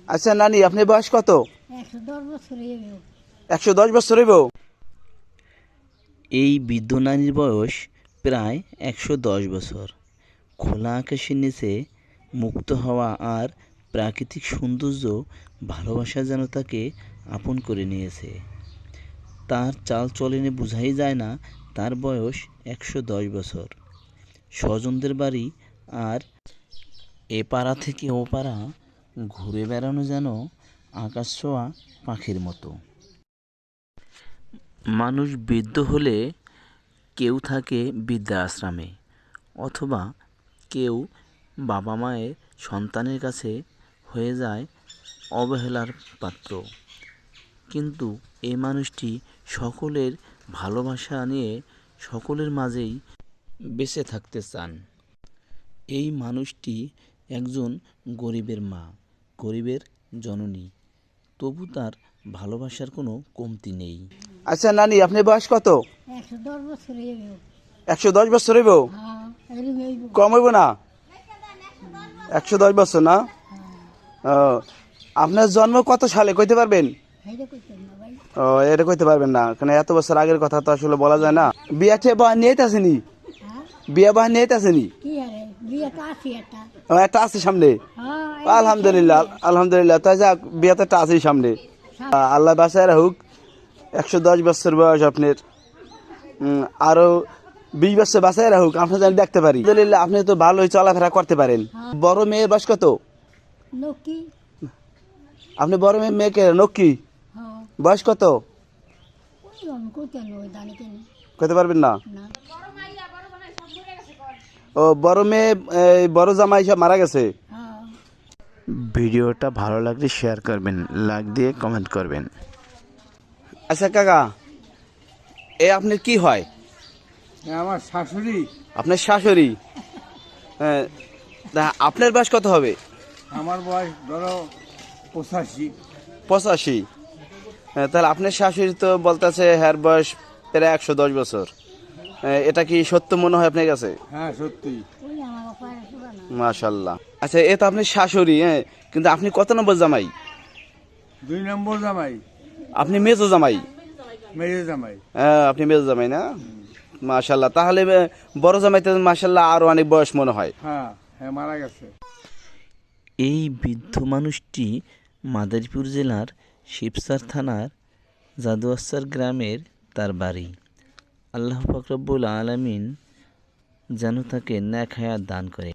আচ্ছা নানি, আপনার বয়স কত? 110 বছর হইব। এই বৃদ্ধ নানির বয়স প্রায় 110 বছর। খোলা আকাশের নিচে মুক্ত হওয়া আর প্রাকৃতিক সৌন্দর্য, ভালোবাসা যেন তাকে আপন করে নিয়েছে। তার চাল চলনে বোঝাই যায় না তার বয়স 110 বছর। স্বজনদের বাড়ি আর এ পাড়া থেকে ও পাড়া ঘুরে বেড়ানো যেন আকাশ ছোঁয়া পাখির মতো। মানুষ বৃদ্ধ হলে কেউ থাকে বৃদ্ধা আশ্রমে, অথবা কেউ বাবা মায়ের সন্তানের কাছে হয়ে যায় অবহেলার পাত্র। কিন্তু এই মানুষটি সকলের ভালোবাসা নিয়ে সকলের মাঝেই বেঁচে থাকতে চান। এই মানুষটি একজন গরিবের মা, গরিবের জননী, তবু তার ভালোবাসার কোনো কমতি নেই। আচ্ছা নানি, আপনার বয়স কত? 110 বছর হইব। কম হইব না? 110 বছর না? আপনার জন্ম কত সালে কইতে পারবেন? এটা কইতে পারবেন না, কারণ এত বছর আগের কথা তো আসলে বলা যায় না। বিয়া বাহ নিয়ে আসেনি? বিয়া বাহ নিয়ে আসেনি? একটা আছে সামনে। আলহামদুলিল্লাহ, আলহামদুলিল্লাহ। তাই যাক, বিয়া তো একটা আছেই সামনে। আল্লাহ বাসায় রাখুক। 110 বছর বয়স আপনার, আরো 20 বছর বাসায় রাখুক, আপনার যেন দেখতে পারি। আলহামদুলিল্লাহ, আপনি তো ভালোই চলাফেরা করতে পারেন। বড় মেয়ের বয়স কত? আপনি বড় মেয়েকে নক্কি বয়স কত কইতে পারবেন না? ও বড় মেয়ে, বড় জামাই সব মারা গেছে। ভিডিওটা ভালো লাগলে শেয়ার করবেন, লাইক দিয়ে কমেন্ট করবেন। আচ্ছা কাকা, এ আপনার কি হয়? আমার শাশুড়ি। আপনার শাশুড়ি? হ্যাঁ। আপনার বয়স কত হবে? আমার বয়স ধরো 85। 85? হ্যাঁ, তাহলে আপনার শাশুড়ি তো বলতেছে হ্যার বয়স প্রায় 110 বছর। এটা কি সত্য মনে হয় আপনার কাছে? হ্যাঁ সত্যি। মাশাআল্লাহ। আচ্ছা, এ তো আপনার শাশুড়ি, হ্যাঁ, কিন্তু আপনি কত নম্বর জামাই? 2 নম্বর জামাই। আপনি মেজো জামাই? মেয়ে জামাই। হ্যাঁ, আপনি মেজো জামাই না? মাশাআল্লাহ। তাহলে বড় জামাইতে মাশাআল্লাহ আরো অনেক বয়স মনে হয়। হ্যাঁ হ্যাঁ, মারা গেছে। এই বৃদ্ধ মানুষটি মাদারীপুর জেলার শিবচর থানার জাদুয়াস্সার গ্রামের তার বাড়ি। আল্লাহ পাক রব্বুল আলামিন যেন তাকে নেক হায়াত দান করে।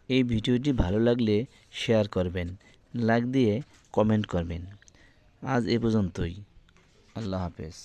এই ভিডিওটি ভালো লাগলে শেয়ার করবেন, লাইক দিয়ে কমেন্ট করবেন। আজ এ পর্যন্তই। আল্লাহ হাফেজ।